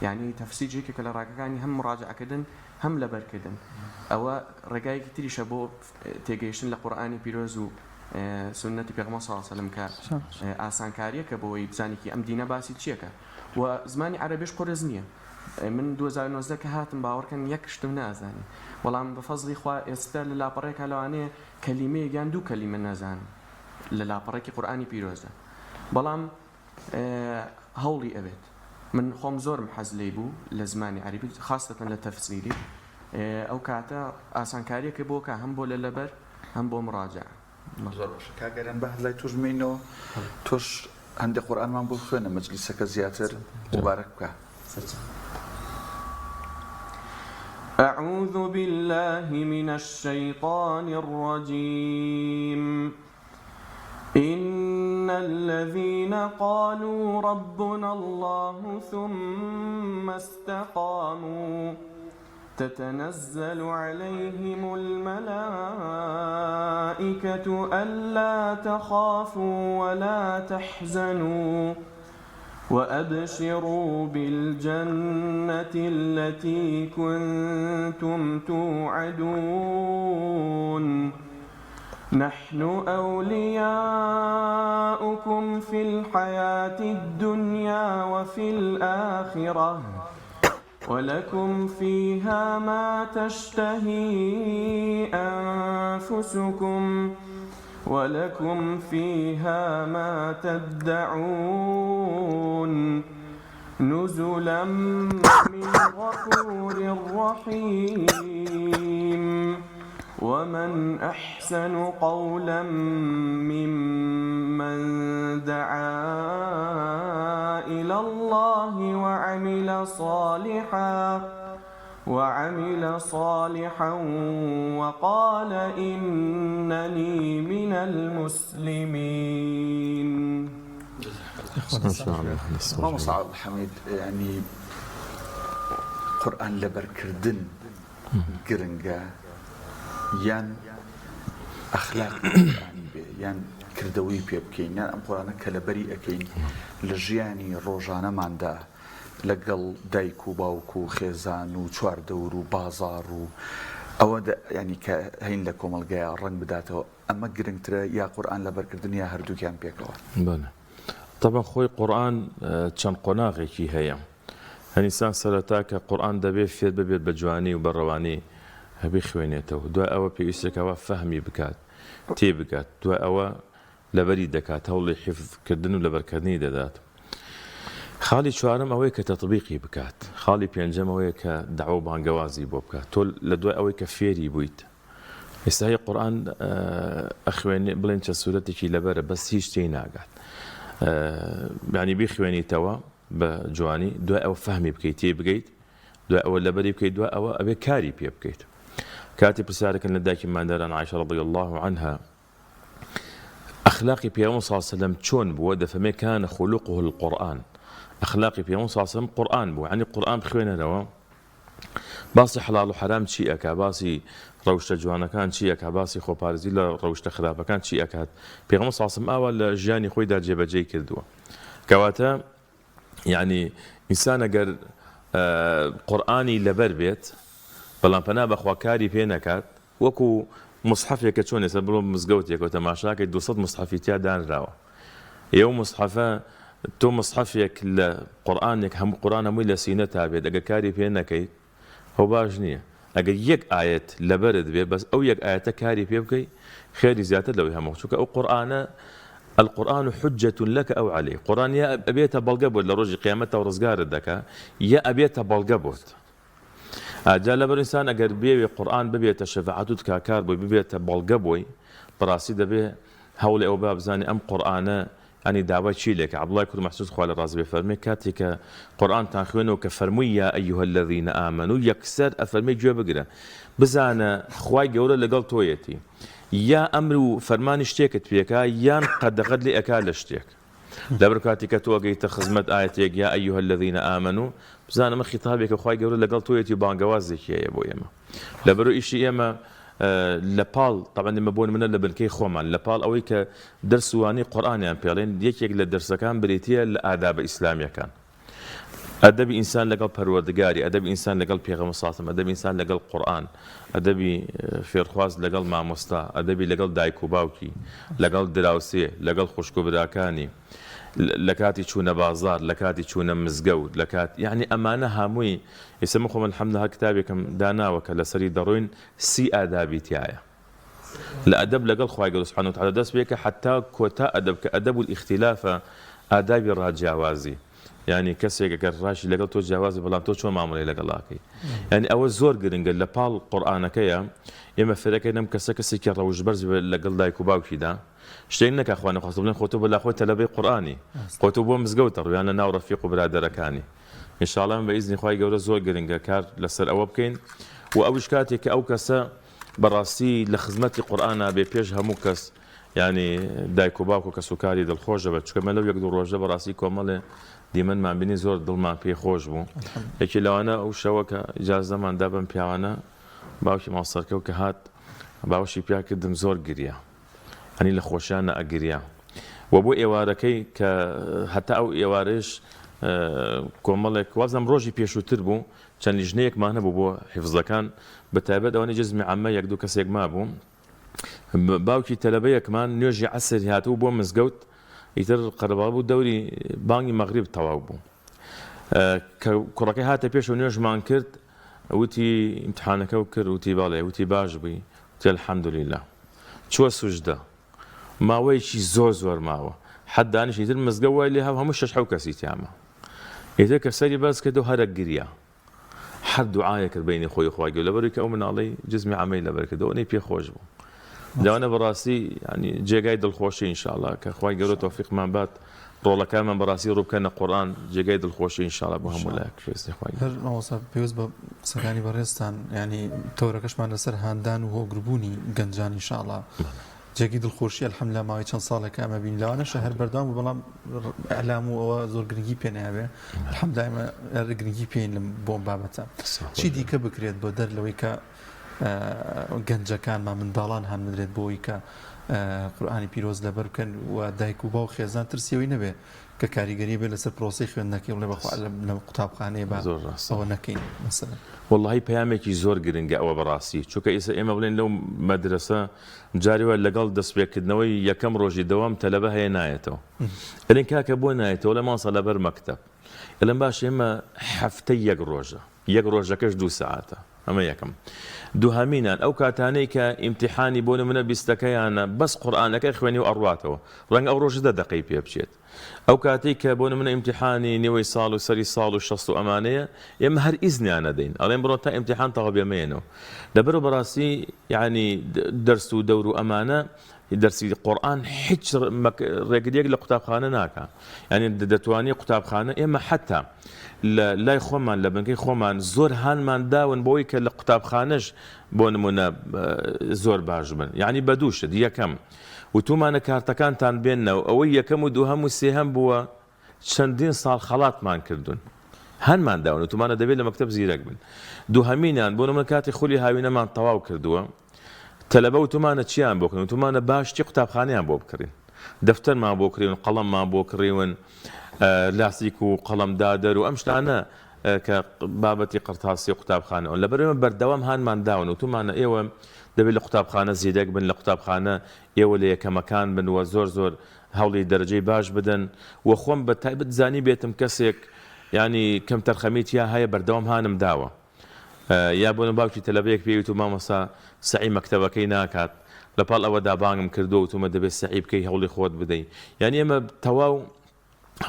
یعنی تەفسیرێکێکە لە ڕاگەکانی هەم مڕاجعەکردن هەم لەبەرکردن ئەوە ڕێگایەکی تریشە بۆ تێگەیشتن لە قورئانی پیرۆز و سنەتی پێغەمبەر صلی الله علیه و سلم کە ئاسانکاریەکە بۆەوەی بزانێکی ئەم دینە باسی چیەکە و زمانی عەرەبیش قورس نییە من 2019 کە هاتم باوەڕکەن یەک شتم نازانی بەڵام بە فەزلی خوا ئێستا لە لاپەڕێکە لەوانەیە کەلیمەیەک یان دوو کەلیمە نازانم لە لاپەڕێکی قورئانی پیرۆزە بەڵام هەوڵی ئەوێت من خۆم زۆرم حەز لێی بوو لە زمانی عەربی خاستەتەن لە تەفسیری ئەو کاتە ئاسانکاریەکە بۆ کە هەم بۆ لە لەبەر هەم بۆ مڕاجع زۆر باشە کاگەران بە لای توش بمینەوە تۆش هەندێک قورئانمان بۆ خوێنە مەجلیسەکە زیاتر مبارەک بکە. أعوذ بالله من الشيطان الرجيم إن الذين قالوا ربنا الله ثم استقاموا تتنزل عليهم الملائكة ألا تخافوا ولا تحزنوا وأبشروا بالجنة التي كنتم توعدون نحن أولياؤكم في الحياة الدنيا وفي الآخرة ولكم فيها ما تشتهي أنفسكم ولكم فيها ما تدعون نزلا من غفور رحيم ومن أحسن قولا ممن دعا إلى الله وعمل صالحا وقال إنني من المسلمين. ماما صعب حميد يعني قرآن لبركردن قرنقا یان ئەخلاقی قورئانی بێ یان کردەوەی پێ بکەین یان ئەم قورئانە کە لەبەری ئەکەین لە ژیانی ڕۆژانەماندا لەگەڵ دایک و باوک و خێزان و چواردەور و بازاڕ و ئەوە ینی کە هەین لە کۆمەڵگەیە ڕەنگ بداتەوە ئەمە گرنگترە یا قورئان لەبەرکردن یا هەردووکیان پێکەوە. طبعا خۆی قورئان چەند قۆناغێکی هەیە هەنیسان سەرەتا کە قورئان دەبێت فێر ببێت بە جوانی و بەڕەوانی هەبی خوێنێتەوە دوای ئەوە پێویستێکەوە فەهمی بکات تێ بکات دوای ئەوە لەبەری دەکات هەوڵی حیفظکردن و لەبەرکردنی دەدات. خاڵی چوارم ئەوەیە کە تەطبیقی بکات خاڵی پێنجەم ئەوەیە کە داوا و بانگەوازی بۆ بکات تۆ لە دوای ئەوەی کە فێری بوویت ئێستا هەیە قورئان ئەخوێنێ بڵێن چە سوورەتێکی لەبەرە بەس هیچ تێی ناگات یعنی بیخوێنیتەوە بە جوانی دوای ئەوە فەهمی بکەیت تێ بگەیت دوای ئەوە لەبەری بکەیت دوای ئەوە ئەبێ کاری پێ بکەیت. كاتب رسالة لداك مانداران عائشة رضي الله عنها أخلاقي بيوم صلى الله عليه وسلم شون بوده فما كان خلقه القرآن أخلاقي بيوم صلى الله عليه وسلم قرآن بو يعني القرآن بخوينا لوا باصي حلال وحرام شيء أكا باصي روشة جوانا كان شيء أكا باصي خو بارزي لا روشة خلافة كان شيء أكا بيوم صلى الله عليه وسلم أول جاني خوي دار جيبا جي كردوا كواتا يعني إنسان أقر قرآني لبر بيت بەڵام پەنا بەخوا کاری پێ نەکات وەکو مصحفێکە چۆن ێستا بڵۆ مزگەوتێک و تەماشاکەی 200 مصحفی تیا دانراوە ئێوە مصحفە تۆ مصحفێک لە قورئانێک هەموو قورئان هەمووی لە سینە تابێت ئەگە کاری پێ نەکەیت هەو باش نییە ئەگەر یەک ئاەت لەبەرت بێ بەس ئەو یەک ئاەتە کاری پێ بکەی خێری زیاتر لەوەی هەموو چونکە ئەو قورئانە القرآن حجة لك أو عليك قرآن يا أبيت بلقبوت لرجل قيامته ورزقار الدكا يا أبيت بلقبوت جا لەبەر ئینسان ئەگەر بێوێ قورئان ببێتە شەفاعەت کاکار بووی ببێتە بەڵگە بووی بەڕاستی دەبێ هەوڵی ئەو با بزانێ ئەم قورئانە ئەنی داوای چی لێکە عەبدوڵای کوڕی مەحسوود خوا لە ڕازی بێ فەرمێ کاتێک کە قورئانتان خوێنەوە کە فەرمووی یا ئەیها الذین ئامنوا یەکسەر ئەفەرمێ گوێ بگرە بزانە خوای گەورە لەگەڵ تۆیەتی یا ئەمر و فەرمانی شتێکت پێکا یان قەدەغەت لێ ئەکا لە شتێک لەبەر کاتی کە تۆ گەیتە خزمەت ئاەتێک یا ئەیها الذین آمنوا بزانە ئەمە خیتابێکە خوای گەورە لەگەڵ تۆیەتی بانگەوازێکی هەیە بۆ ئێمە لەبەر ئیشی ئێمە لە پاڵ طبعا ئێمە بۆ نمونە لە بنکەی خۆمان لە پاڵ ئەوەی کە دەرسوانی قورئانیان پێڵێن یەکێک لە دەرسەکان بریتیە لە ئادابە ئیسلامیەکان ئەدەبی ئینسان لەگەڵ پەروەردگاری ئەدەبی ئینسان لەگەڵ پێغەمبەر صلی الله علیه و سلم ئەدەبی ئینسان لەگەڵ قورئان ئەدەبی فێرخواز لەگەڵ مامۆستا ئەدەبی لەگەڵ دایک و باوکی لەگەڵ دراوسێ لەگەڵ خوشک و براکانی لە کاتی چوونە بازار لە کاتی چوونە مزگەوت لە کات یعنی ئەمانە هەمووی ئێستا من خۆم الحەمدولله کتابێکم داناوە کە لەسەری دەڕۆین 30 ئادابی تایە لە ئەدەب لەگەڵ خوای گەورە سوبحانه وتعالى دەست بێ کە حتا کۆتا ئەدەب کە ئەدەب الاختلافە ئادابی ڕاجیاوازی یعنی کەسێک ئەگەر ڕاشی لەگەڵ تۆ جیاوازی بەڵام تۆ چۆن مامەڵەی لەگەڵاکەی یعنی ئەوە زۆر گرنگە لە پاڵ قورئانەکەیە ئێمە فێرەکەین ئەم کەسێکی ڕەوشبەرز لەگەڵ دایک و باوکیدا شتێک نەکە خوا نەخواست بڵێن خۆ تۆ بەلاخۆی تەلەبەی قورئانی خۆ تۆ بۆ مزگەوتە ڕویان لە ناو ڕەفیق و برادەرەکانی ئینشاءڵڵا بە ئیزنی خوای گەورە زۆر گرنگە کار لەسەر ئەوە بکەین و ئەوش کاتێک کە ئەو کەسە بەڕاستی لە خزمەتی قورئانە بێ پێش هەموو کەس یعنی دایک و باوک و کەسوکاری دڵخۆشە بە چکە مە لەو یەک دوو ڕۆژە بەڕاستی کۆمەڵێ دیمەنمان بینی زۆر دڵمان پێی خۆش بوو یەکی لەوانە ئەو شەوە کە ئیجازەماندا بەم پیاوانە باوکی ماڵسەرکەوت کە هات باوشی پیا کردم زۆر گریا هەنی لە خۆشیانە ئەگریا و بۆ ئێوارەکەی کە هەتا ئەو ئێوارەش کۆمەڵێک وازم ڕۆژی پێشووتر بوو چەند لیژنەیەکمان هەبوو بۆ حیفزەکان بەتایبەت ئەوەی جزمی عەمە یەک دوو کەسێک مابوو باوکی تەلەبەیەکمان نوێژی عەسر هاتوو بۆ مزگەوت ئیتر قەرەباڵ بوو دەوری بانگی مەغریب تەواو بوو کە کوڕەکەی هاتە پێشەوە نوێژمان کرد وتی ئیمتحانەکە و کرد وتی باڵێ وتی باش بووی وتی الحەمدوللیلە چووە سوژدە ماوەیەکی زۆر ماوە حەد دانیشت ئیتر مزگەوت وای لێ هەموو 6 کەسی تیامە ئیتر کە سەری باز کردو هەرە گریا هەر دوعایە کرد بەینی خۆی خوا گەورە لەبەرەوەی کە ئەو مناڵەی جزمی عەمەی لەبەر کردەوە ئەوەی پێخۆش بوو لەوانە بەڕاستی ینی جێگای دڵخۆشی ئینشاءڵڵا کە خوای گەورە تەوفیقمان بات ڕۆڵەکانمان بەڕاستی ڕوو بکەنە قورئان جێگای دڵخۆشی ئینشاءڵڵا بۆ هەموو لایەک پێویستی خوای هەر مامۆستا پێویست بە قسەکانی بەڕێزتان ینی تەورەکەشمان لەسەر هاندان و هۆگربوونی گەنجان ئینشاءڵڵا جێگی دڵخۆشی الحەمدوللیلا ماوەی چەند ساڵێکە ئەمە بین لەوانەشە هەر بەردەوام بوو بەڵام ئەعلام و ئەوە زۆر گرنگی پێ نایابێ الحەمدوللیلا ئێمە گرنگی پێین لەم بۆم بابەتە چی دیکە بکرێت بۆ دەر لەوەی کە گەنجەکانمان منداڵان هەن بدرێت بۆی کە قورئانی پیرۆز لەبەر بکەن و دایک و باو خێزان ترسیەوەی نەبێ کە کاریگەری بێ لەسەر پرۆسی خوێندنەکەی بڵێ بەخوا لە قوتابخانەیە بە ئەوە نەکەین مەسەلەن واللهی پەیامێکی زۆر گرنگە ئەوە بەڕاستی چونکە ئێستا ئێمە بڵێن لەو مەدرسە جاری وە لەگەڵ دەستپێکردنەوەی یەکەم ڕۆژی دەوام تەلەبە هەیە نایەتەوە ئەلێن کاکە بۆ نایەتەوە لە ماسە لەبەر مەکتەب ئەلەن باش ئێمە هەفتەی یەک ڕۆژەکەش 2 ساعاتە ئەمە یەکەم دووهەمینان ئەو کاتانەی کە ئیمتیحانی بۆ نمونە 20ەکەیانە بەس قورئانەکەی خوێنی و ئەڕواتەوە ڕەنگە ئەو ڕۆژە 10 دقەی پێ بچێت ئەو کاتێک کە بۆ نمونە ئیمتیحانی نێوەی ساڵ و سەری ساڵ و 60 و ئەمانەیە ئێمە هەر ئیزنیان نەدەین ئەڵێن بڕۆ تا ئیمتیحان تەواو بێمەێنەوە لەبەرەوە بەڕاستی یعنی دەرس و دەور و ئەمانە دەرسی قورئان هیچ ڕێگریەک لە قوتابخانە ناکە یعنی دەتوانێت قوتابخانە ئێمە حتا لای خۆمان لە بنکەی خۆمان زۆر هانمان داون بۆی کە لە قوتابخانەش بۆ نمونە زۆر باش بن یعنی بە دوو شت یەکەم وتومانە کارتەکانتان بێننەوە ئەوەی یەکەم و دووهەم و سێهەم بووە چەندین ساڵ خەڵاتمان کردوون هەنمان داون وتومانە دەبێت لە مەکتەب زیرەک بن دووهەمینان بۆ نمونە کاتی خولی هاوینەمان تەواو کردووە تەلەبە وتومانە چیان بۆ کردن وتومانە باشتی قوتابخانەیان بۆ بکڕین دەفتەرمان بۆ کڕیون قەڵەممان بۆ کڕیون لاستیک و قەڵەمدادەر و ئەم شتانە کە بابەتی قرتاسی قوتابخانەوە لەبەرەوە بەردەوام هانمان داون وتومانە ئێوە دەبێت لە قوتابخانە زیرەک بن لە قوتابخانە ئێوە لە یەکەمەکان بن و زۆر هەوڵی دەرەجەی باش بدەن و خۆم بە تایبەت زانی بێتم کەسێک ینی کەم تەرخەمیت یا هەیە بەردەوام هانم داوە یا بۆنە باوکی تەلەبەیەک پێویست و مامۆستا سعی مەکتەبەکەی ناکات لەپاڵ ئەوەدا بانگم کردو وتومە دەبێت سعی بکەی هەوڵی خۆت بدەین یعنی ئێمە تەواو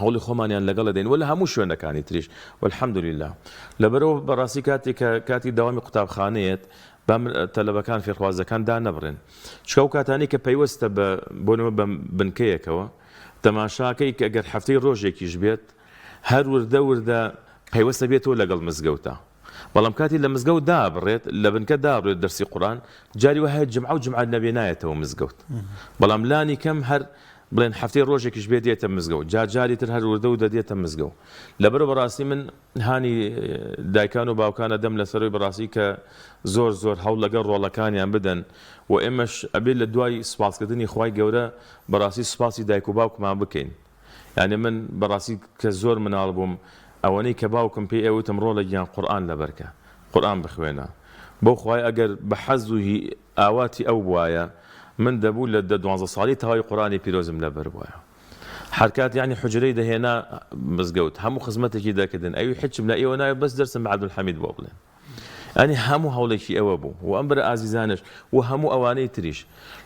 هەوڵی خۆمانیان لەگەڵ دەین وە لە هەموو شوێنەکانی تریش والحەمدوللیلا لەبەرەوە بەڕاستی کاتی داوامی قوتابخانەیەت تەلەبەکان فێرخوازەکان دانەبڕێن چکە کاتانی کە پەیوەستە بۆنەوە بە بنکەیەکەوە تەماشاکەی کە ئەگەر هەفتەی ڕۆژێکیش بێت هەر وردە پەیوەستە بێتەوە لەگەڵ مزگەوتە بەڵام کاتی لە مزگەوت دابڕێت لە بنکە دابڕێت دەرسی قورئان جاری وهەیە جمعە و جمعە نەبێ نایەتەوە مزگەوت بەڵام لانی کەم هەر بڵێن هەفتەی ڕۆژێکیش بێ دێتە مزگەوت جاری تر هەر وردە و دەدێتە مزگەوت لەبەر بەڕاستی من هانی دایکان و باوکانە دەم لەسەرەوەی بەڕاستی کە زۆر هەوڵ لەگەڵ ڕۆڵەکانیان بدەن و ئێمەش ئەبێت لە دوای سوپاسکردنی خوای گەورە بەڕاستی سوپاسی دایک و باوکمان بکەین یعنی من بەڕاستی کە زۆر مناڵ بووم ئەوەنەی کە باوکم پێی ئەوتم ڕۆڵە گیان قورئان لەبەرکە قورئان بخوێنە بۆ خوای ئەگەر بە حەز و ئاواتی ئەو بوایە من دەبوو لە 12 ساڵی تەواوی قورئانی پیرۆزم لەبەر بووە هەر کات یعنی حجرەی دەهێنا مزگەوت هەموو خزمەتێکی دەکردن ئەوی حچم لە ئێوە ناوێت بەس دەرسم بە عەبدولحەمید بۆ بڵێن ئەنی هەموو هەوڵێکی ئەوە بوو و ئەم برە ئازیزانش و هەموو ئەوانەی تریش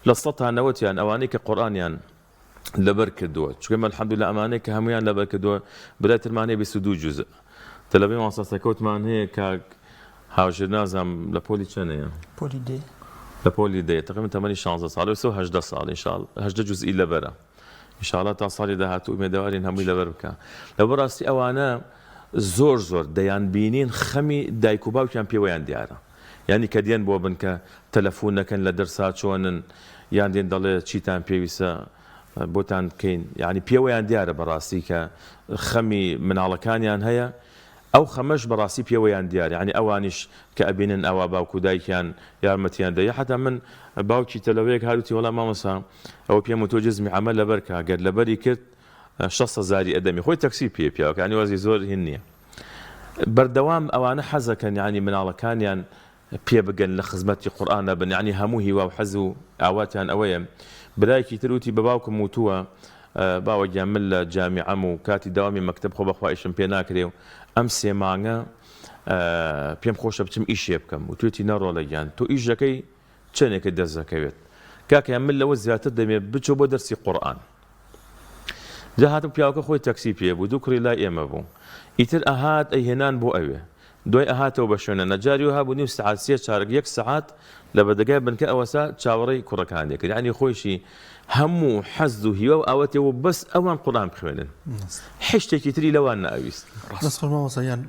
لە 190یان ئەوانەی کە قورئانیان لەبەر کردووە چونکە الحەمدولله ئەمانەی کە هەمویان لەبەر کردووە برایترمانەیە 22 جوزء تەلەڤین واسەسەکەوتمان هەیە کە هاوژێر نازام لە پۆلی چەندەیە پۆلی دێ لە پۆلی دەیە تقریبا تەمەنی 16 ساڵ و 18 ساڵ ئینشاءالله 18 جوزئی لەبەرە ئینشاءالله تا ساڵی داهاتوو ئومێدەوارین هەمووی لەبەر بکە لەبەر ڕاستی ئەوانە زۆر دەیان بینین خەمی دایک و باوکیان پێوەیان دیارە یعنی کە دێن بۆ بن کە تەلەفۆن نەکەن لە دەرسا چۆنن یان دێن دەڵێ چیتان پێویستە بۆتان بکەین یعنی پێوەیان دیارە بەڕاستی کە خەمی مناڵەکانیان هەیە ئەو خەمەش بەڕاستی پێوەیان دیارە یعنی ئەوانیش کە ئەبینن ئەوە باوکو دایکیان یارمەتیان دەیە حتا من باوکی تەلەوەیەک هاروتی وەڵام مامۆستا ئەوە پێم وتۆ جزمی عەمەل لەبەر کە گەر لەبەری کرد 600,000 ئەدەمی خۆی تەکسی پێ پیاوەکە ینی وەزی زۆر هین نییە بەردەوام ئەوانە حەزەکەن یعنی مناڵەکانیان پێ بگەن لە خزمەتی قورئانە بن یعنی هەموو هیوا و حەز و ئاواتیان ئەوەیە برایەکی تر وتی بە باوکم وتووە باوەگیان من لە جامیعەم و کاتی داوامی مەکتەب خۆ بەخوا ئیشم پێ ناکرێ و ئەم 3 مانگە پێم خۆشە بچم ئیشێ بکەم و توێتی نەڕۆڵەگیان تۆ ئیش دەکەی چەندێکت دەست دەکەوێت کاکەیان من لەوە زیاتر دەمێت بچۆ بۆ دەرسی قورئان جا هاتم پیاوەکە خۆی تەکسی پێ بوو دوو کوڕی لای ئێمە بوو ئیتر ئەهات ئەیهێنان بۆ ئەوێ دوای ئەهاتەوە بە شوێنە نەجاری و هابوو نیم سعات 3 چارەگ 1 سعات لە بەردەگای بنکە ئەوەسا چاوەڕێی کوڕەکانی کرد یعنی خۆیشی هەموو حەز و هیوە و ئاوەتەوە بەس ئەوان قورئان بخوێنن هیچ تری لەوان نەئەویست دەست خۆمەوەسەیان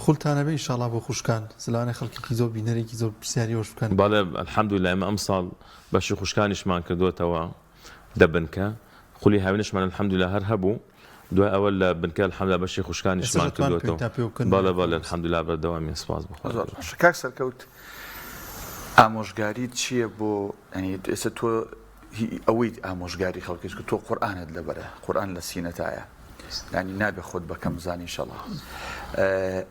خولتانە بێ ئینشاءالله بۆ خوشکان سلانە خەڵکێکی زۆر بینەرێکی زۆر پرسیاری ئەوش بکەن باڵێ الحەمدولillah ئێمە ئەم ساڵ بەشی خوشکانیشمان کردوتەوە دەبنکە خولی هاوێنشمان الحەمدولillah هەر هەبوو دوای ئەوە لە بنکە الحەمدولillah بەشی خوشکانیشمان کردوتەوە باڵێ الحەمدولillah بەردەوامی سپاس بخوا کاک سەرکەوت ئامۆژگاریت چییە بۆ ینی ئێستا تۆ ئەوەی ئامۆژگاری خەڵکیش کە تۆ قورئانت لەبەرە قورئان لە سینەتایە ینی نابێ خۆت بەکەم بزانی ئینشاءالله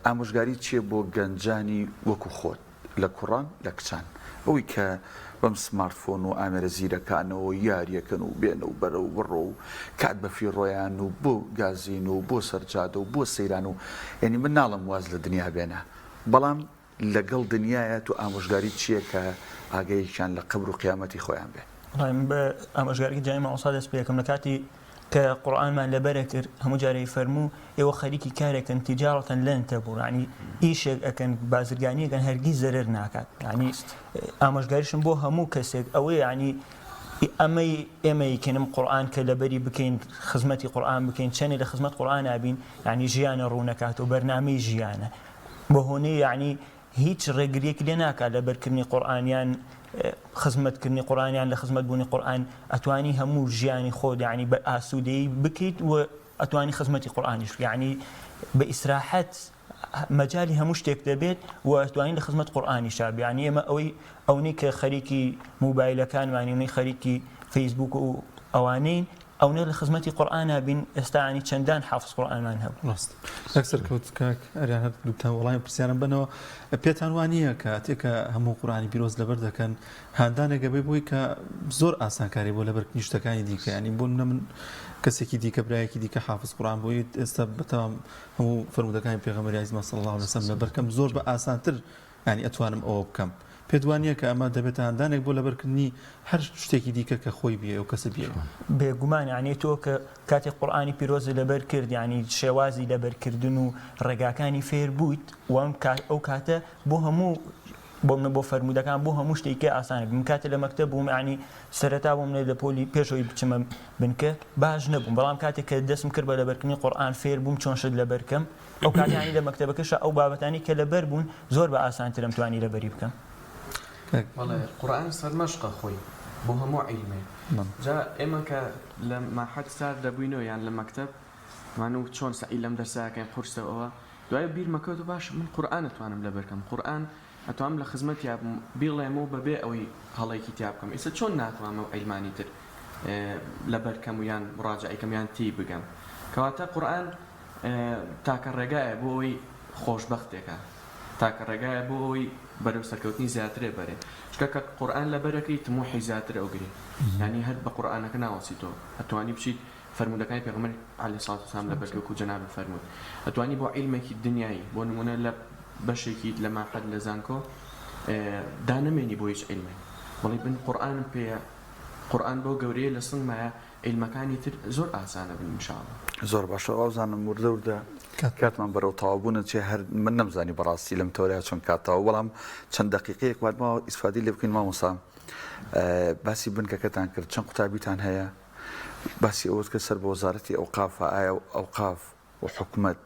ئامۆژگاری چییە بۆ گەنجانی وەکو خۆت لە کوڕان لە کچان ئەوەی کە بەم سمارتفۆن و ئامێرە زیرەکانەوە یاریەکەن و بێنە و بەرە و بڕۆ و کات بە فیڕۆیان و بۆ گازین و بۆ سەرجادە و بۆ سەیران و ینی من ناڵم واز لە دنیا بێنە بەڵام لەگەڵ دنیایە تو ئامۆژگاری چییە کە ئاگەیەکیان لە قبر و قیامەتی خۆیان بێ بە ئامۆژگاریی جایمە ئەوسا دەست پێکەم لە کاتی کە قورئانمان لەبەرە کرد هەموو جارەی فەرموو ئێوە خەریکی کارێکن تیجارەتەن لەن تەبوور ینی ئیشێک ئەکەن بازرگانیەکەن هەرگیز زەرەر ناکات ینی ئامۆژگاریشم بۆ هەموو کەسێک ئەوەی ینی ئێمە یکەنم قورئان کە لەبەری بکەین خزمەتی قورئان بکەین چەندێک لە خزمەت قورئان نابین ینی ژیانە ڕوونەکات و بەرنامەی ژیانە بە هۆنەی ینی هیچ ڕێگریەک لێ ناکات لە بەرکردنی قورئانیان خزمەتکردنی قورئانیان لە خزمەت بوونی قورئان ئەتوانی هەموو ژیانی خۆت ینی بە ئاسوودەیی بکەیت و ئەتوانی خزمەتی قورئانیش ینی بە ئیسراحەت مەجای هەموو شتێک دەبێت و ئەتوانی لە خزمەت قورئانی شابی ینی ئێمە ئەوەی کە خەریکی موبایلەکانمانی ونەی خەریکی فەیسبوک و ئەوانەین ئەوە لە خزمەتی قورئان بین ئێستا ینی چەندان حافظ قورئانمان هەبوو ڕاست سەرکەوت کاک ئەریان هەر دوتان وەڵامی پرسیارم بنەوە پێتان وانییە کە ئاتێکە هەموو قورئانی پیرۆز لەبەر دەکەن هاندانێک بێ بۆی کە زۆر ئاسانکاری بۆ لەبەرکردنی شتەکانی دیکە ینی بۆ من کەسێکی دیکە برایەکی دیکە حافظ قورئان بۆی ئێستا بەتەمام هەموو فەرمودەکانی پێغەمبەری عەزیز صلی الله علیه وسلم لەبەرکەم زۆر بە ئاسانتر ینی ئەتوانم ئەوە بکەم پێدوانیە کە ئەمە دەبێت هاندانێک بۆ لەبەرکردنی هەر شتێکی دیکە کە خۆی بێ و کەسە بێ بێگومان ینی تۆ کە کاتێک قورئانی پیرۆز لەبەر کرد ینی شێوازی لەبەرکردن و ڕێگاکانی فێر بوویت و ئەو کاتە بۆ هەموو بۆ فەرمودەکان بۆ هەموو شتێکی ئاسانە من کاتە لە مەکتەب بووم ینی سەرەتا بووم لە پۆلی پێشەوەی بچمە بنکە باش نەبووم بەڵام کاتێک کە دەستم کرد بە لەبەرکردنی قورئان فێر بووم چۆن شت لەبەرکەم ئەو کاتیانی لە مەکتەبەکەشە ئەو بابەتانی کە لەبەر بوون زۆر بە ئاسانترم توانی لەبەری بکەم والله قورئان سەر مەشقە خۆی بۆ هەموو عیلمێ جا ئێمە کە لە ماحەت سار دەبووینەوە یان لە مەکتەب مانوو چۆن سعی لەم دەرساکەین قورسەوە دوایە بیر مەکەوت و باش من قورئان ئەتوانم لەبەر بکەم قورئان ئەتوانم لە خزمەت بیڵێمەوە بەبێ ئەوەی هەڵەیەکی تیا بکەم ئێستا چۆن ناتوانم ئەو عیلمانی تر لەبەر کەم و یان مڕاجعەکەم یان تی بگەم کەواتە قورئان تاکە ڕێگایە بۆ ئەوەی خۆشبەختێکە تاکە ڕێگایە بۆ ئەوەی بەرەو سەرکەوتنی زیاترێ بەرێ چکە کە قورئان لەبەرەکەی تموحی زیاتر ئەوگری یعنی هەر بە قورئانەکە ناوەسیتەوە ئەتوانی بچیت فەرمودەکانی پێغەمبەر عەلەیهی سڵات وسەلام لەبەر وەکو جەناب فەرموود ئەتوانی بۆ عیلمێکی دنیایی بۆ نمونە لە بەشێکی لە ماحەد لە زانکۆ دانەمێنی بۆ هیچ عیلمێ وڵی بن قورئانم پێیە قورئان بۆ گەورەیە لە سنگمایە عیلمەکانی تر زۆر ئاسانە بن انشاءالله زۆر باشە ئازانم وردە کاتمان بەرەو تەواوبوونە چێ هەر من نەمزانی بەڕاستی لەم تەورەیە چۆن کاتەوە بەڵام چەند دقیقەیەک واتمەوە ئیسفادی لێ بکەین مامۆستا باسی بنکەکەتان کرد چەند قوتابیتان هەیە باسی ئەوەت کە سەر بە وەزارەتی ئەوقاف ئایا ئەوقاف و حکومەت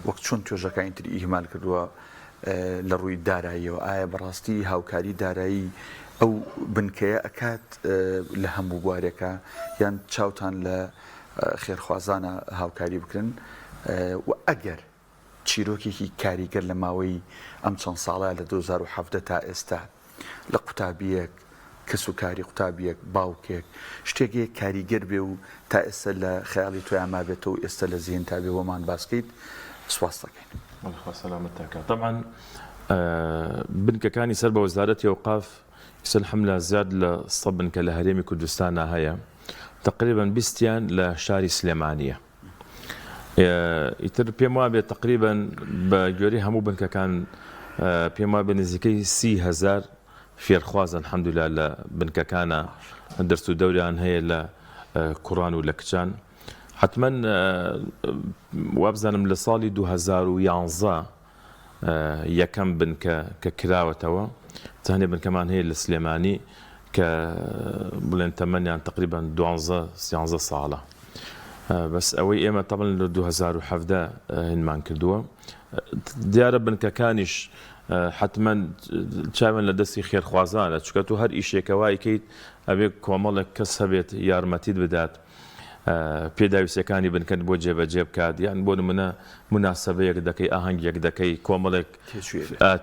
وەک چۆن توێژەکانی تر ئیهمال کردووە لە ڕووی داراییەوە ئایا بەڕاستی هاوکاری دارایی ئەو بنکەیە ئەکات لە هەموو بوارێکە یان چاوتان لە خێرخوازانە هاوکاری بکرن و ئەگەر چیرۆکێکی کاریگەر لە ماوەی ئەم چەند ساڵە لە 2017 تا ئێستا لە قوتابیەک کەسوکاری قوتابیەک باوکێک شتێکی کاریگەر بێ و تا ئێستا لە خەیاڵی تۆیان مابێتەوە و ئێستا لە زیین تا بێوەمان باسکەیت سواس دەکەین. طبعا بنکەکانی سەر بە وەزارەتی ئەوقاف الحمد زیاد لە سە بنکە لە هەرێمی کوردستانە هەیە تقریبا 20یان لە شاری سلێمانیە ئیتر پێم وابێت تقریبا بە گوێرەی هەموو بنکەکان پێم وابێت نزیکەی 30,000 فێرخوازن الحەمدوللا لە بنکەکانە دەرس و دەوریان هەیە لە کوڕان و لە کچان حتما وابزانم لە ساڵی 2011 یەکەم بنکە کە کراوەتەوە تانێ بنکەمان هەیە لە سلێمانی کە بڵێن تەمەنیان تقریبا 12-13 ساڵە بەس ئەوەی ئێمە تەمەن لە 2017 هینمان کردووە دیارە بنکەکانیش حتما چاوێن لە دەستی خێرخوازانە چکە تو هەر ئیشێکەوای کەیت ئەبێ کۆمەڵێک کەس هەبێت یارمەتیت بدات پێداویستەکانی بنکەن بۆ جێبەجێ بکات یان بۆ نمونە مناسبەیەک دەکەی ئاهەنگێک دەکەی کۆمەڵێک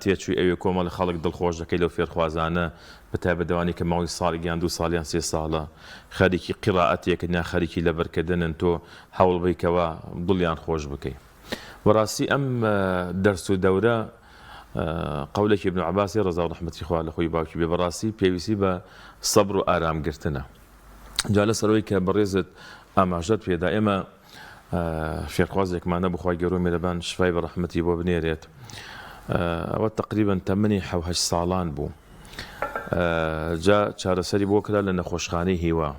تێچووی ئەوێ کۆمەڵی خەڵک دڵخۆش دەکەی لەو فێرخوازانە بەتایبەتەوانی کە ماوەی ساڵێکیان 2 ساڵیان 3 ساڵە خەریکی قیراعەتێک یا خەریکی لەبەرکردنن تۆ هەوڵ بکەوە دڵیان خۆش بکەی بەڕاستی ئەم دەرس و دەورە قەولێکی ابن عەباسی ڕەزا و ڕەحمەتی خوا لە خۆی باوکی بێ بەڕاستی پێویستی بە سەبر و ئارامگرتنە جا لەسەرەوەی کە بەڕێزت ئاماژەت پێدا ئێمە فێرخوازێکمانە بخوای گەورە مێرەبان شفای بە ڕەحمەتی بۆ بنێرێت ئەوە تقریبا تەمەنی 7 ساڵان بوو جا چارەسەری بۆ کرا لە نەخۆشخانەی هیوا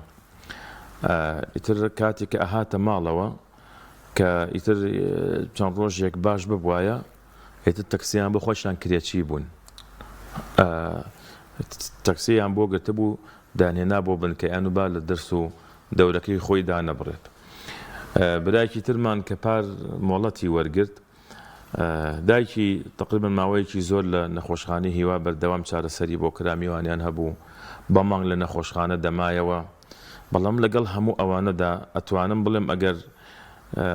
ئیتر کاتێک کە ئەهاتە ماڵەوە کە ئیتر چەند ڕۆژێک باش ببوایە ئیتر تەکسییان بۆ خۆشیان کرێکی بوون تەکسییان بۆ گرتبوو دانهێنا بۆ بنکەیان و با لە دەرس و دەورەکەی خۆی دانەبڕێت برایکی ترمان کە پار مۆڵەتی وەرگرت دایکی تقریبا ماوەیەکی زۆر لە نەخۆشخانەی هیوا بەردەوام چارەسەری بۆ کرا میوانیان هەبوو بە مانگ لە نەخۆشخانە دەمایەوە بەڵام لەگەڵ هەموو ئەوانەدا ئەتوانم بڵێم ئەگەر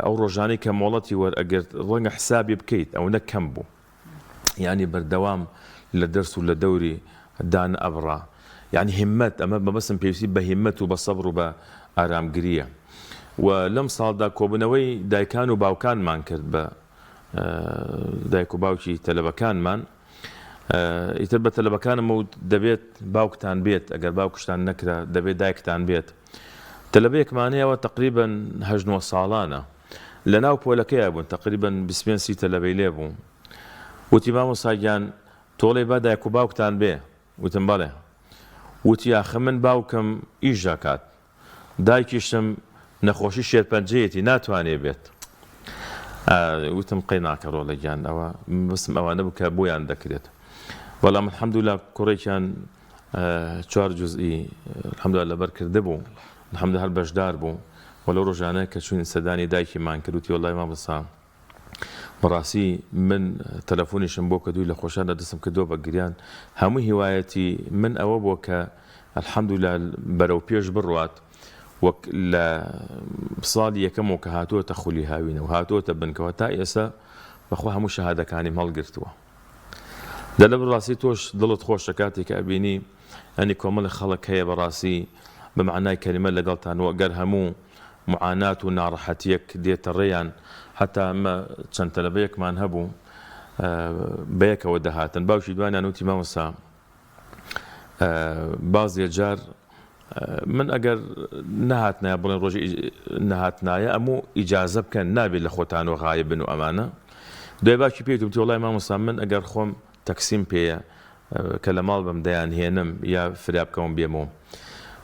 ئەو ڕۆژانەی کە مۆڵەتی وەرئەگرت ڕەنگە حسابی بکەیت ئەو نەکەم بوو یعنی بەردەوام لە دەرس و لە دەوری دان ئەبڕا یعنی هیممەت ئەمە بەبەسم پێویستی بە هیممەت و بە سەبر و بە ئارامگریە و لەم ساڵدا کۆبوونەوەی دایکان و باوکانمان کرد بە دایک و باوکی تەلەبەکانمان ئیتر بە تەلەبەکانم و دەبێت باوکتان بێت ئەگەر باوکشتان نەکرا دەبێت دایکتان بێت تەلەبەیەکمانەیەوە تقریبا 8 ساڵانە لە ناو پۆلەکەیە بوون تقریبا 25 تەلەبەی لێ بوو وتی مامۆستاگیان تۆڵێ با دایک و باوکتان بێ وتم بەڵێ وتی ئاخە من باوکم ئیش دەکات دایکیشم نەخۆشی شێرپەنجەیەتی ناتوانێ بێت وتم قەی ناکە ڕۆڵەگیان ئەوە بسم ئەوانە بوو کە بۆیان دەکرێت بەڵام الحەمدوللا کوڕێکیان 4 جوزئی الحەمدوللا لەبەر کرده بوو الحەمدوللا هەر بەشدار بوو و لەو ڕۆژانەیە کە چوین سەدانی دایکیمان کرد وتی وەڵڵای مامۆستا بەڕاستی من تەلەفۆنیشم بۆ کە دووی لە خۆشانە دەستم کردووە بە گریان هەموو هیوایەتی من ئەوە بووە کە الحەمدوللا بەرەو پێش بڕوات وەک لە ساڵی یەکەمەوە کە هاتووەتە خولی هاوینە و هاتووەتە بنکەوە تا ئێستا بەخوا هەموو شەهادەکانی هەڵگرتووە. دەلە بەڕاستی تۆش دڵت خۆشە کاتێک کە ئەبینی ئەنی کۆمەڵی خەڵک هەیە بەڕاستی بە معنای کەلیمە لەگەڵتانەوە گەر هەموو معانات و ناڕەحەتیەک دێتە ڕێیان هەتا ئەمە چەند تەلەبەیەکمان هەبوو بەیەکەوە دەهاتن. باوکی دوانیان وتی مامۆستا بازێ جار من ئەگەر نەهاتنایە بڵێن ڕۆژی نەهاتنایە ئەموو ئیجازە بکەن نابێت لە خۆتانەوە غایب بن و ئەمانە. دوای باوکی پێی وتی وەڵای مامۆستا من ئەگەر خۆم تەکسیم پێیە کە لە ماڵ بەم دەیان هێنم یا فریا بکەوم بێمەوە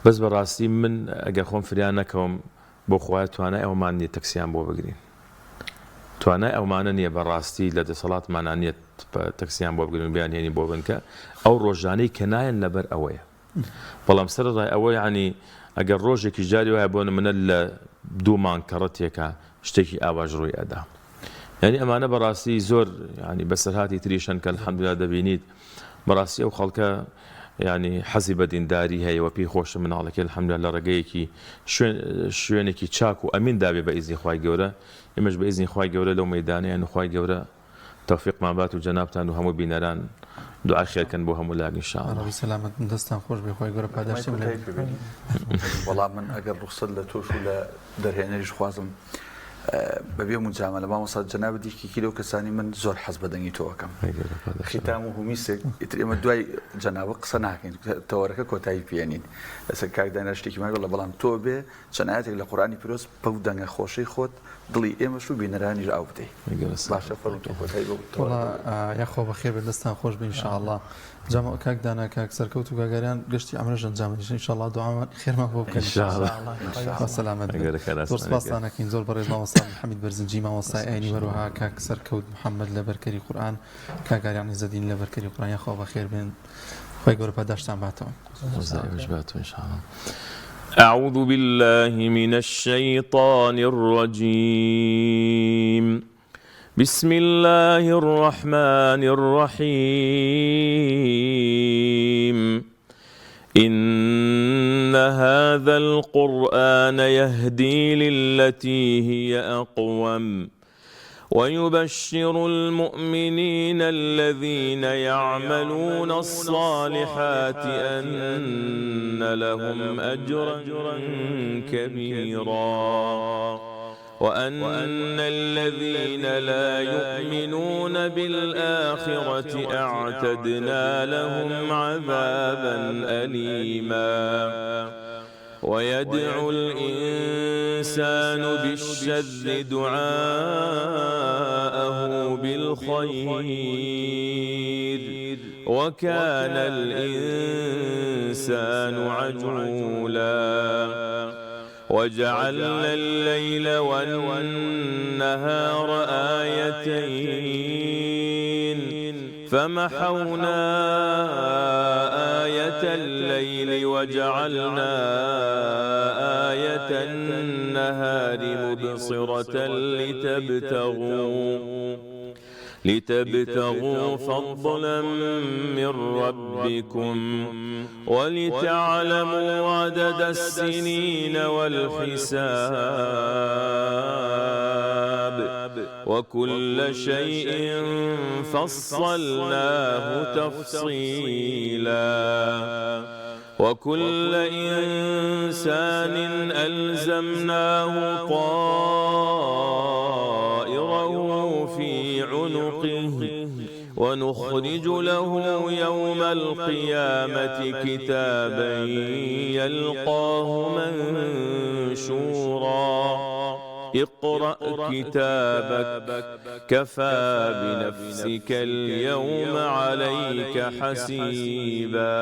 بەس بەڕاستی من ئەگەر خۆم فریان نەکەوم بۆ خۆیان توانای ئەومان نییە تەکسیان بۆ بگرین، توانای ئەومانە نییە بەڕاستی لە دەسەڵاتمانان نیەت تەکسیان بۆ بگرن بیان هێنی بۆ بنکە ئەو ڕۆژانەی کە نایەن لەبەر ئەوەیە. بەڵام سەرڕای ئەوە یعنی ئەگەر ڕۆژێکی جاری وایە بۆ منە لە 2 مانگ کەڕەتێکە شتێکی ئاواژ ڕووی ئەدا. یعنی ئەمانە بەڕاستی زۆر ینی بەسەرهاتی تریشن کە الحەمدوللا دەبینیت بەڕاستی ئەو خەڵکە ینی حەزی بە دینداری هەیە و پێی خۆشە مناڵەکە الحەمدوللا لە ڕێگەیەکی شوێنێکی چاک و ئەمین دابێ بە ئیزنی خوای گەورە. ئێمەش بە ئیزنی خوای گەورە لەو مەیدانەیە و خوای گەورە تەوفیقمان بات و جەنابتان و هەموو بینەران دوعای خێرکەن بۆ هەموو لاگ ئینشاءالله. ڕەبی سەلامەت دەستان خۆش بێ خوای گەورە پاداشتی بدەێت. وەڵام من ئەگەر ڕوخسەت لە تۆش و لە دەرهێنەریش خوازم بەبێ مجاملە مامۆستا جەناب دیکێکی لەو کەسانی من زۆر حەز بە دەنگی تۆەکەم خیتام و هومیسێک ئیتر ئێمە دوای جەنابە قسە ناکەین تەوەرەکە کۆتایی پێێنین لەسەر کاکدانە شتێکی ماگەڵ لە بەڵام تۆ بێ چەند ئاەتێک لە قورئانی پیرۆز پەو دەنگە خۆشەی خۆت دڵی ئێمەش و بینەرانیش ئاو بدەیت. باشە فەرموو تۆ کۆتایی بۆ یاخۆ بەخێر بێ دەستان خۆش بێ ئینشاءالله. جام کاکدانا کاک سەرکەوت و گاگاریان گشتی ئەمرەش ئەنجامەدەین ئینشاءالله دوعامان خێرمان بۆ بکەن ئینشاءالله. سەلامەت زۆر سپاسانەکەین زۆر بەڕێز مامۆستا حەمید بەرزنجی مامۆستای ئاینی وەروەها کاک سەرکەوت محەممەد لە بەرکەری قورئان کاگاریان عیزەدین لە بەرکەری قورئان یاخۆ بەخێر بێن خوای گەورە پاداشتان باتەوە. أعوذ بالله من الشيطان الرجيم بسم الله الرحمن الرحيم إن هذا القرآن يهدي للتي هي أقوم ويبشر المؤمنين الذين يعملون الصالحات أن لهم أجرا كبيرا وأن الذين لا يؤمنون بالآخرة أعتدنا لهم عذابا أليما ويدعو الإنسان بالشر دعاءه بالخير وكان الإنسان عجولا وجعلنا الليل والنهار آيتين فمحونا آية الليل وجعلنا آية النهار مبصرة لتبتغوا فضلا من ربكم ولتعلموا عدد السنين والحساب وكل شيء فصلناه تفصيلا وكل إنسان ألزمناه طائره في عنقه ونخرج له يوم القيامة كتابا يلقاه منشورا اقرأ كتابك كفى بنفسك اليوم عليك حسيبا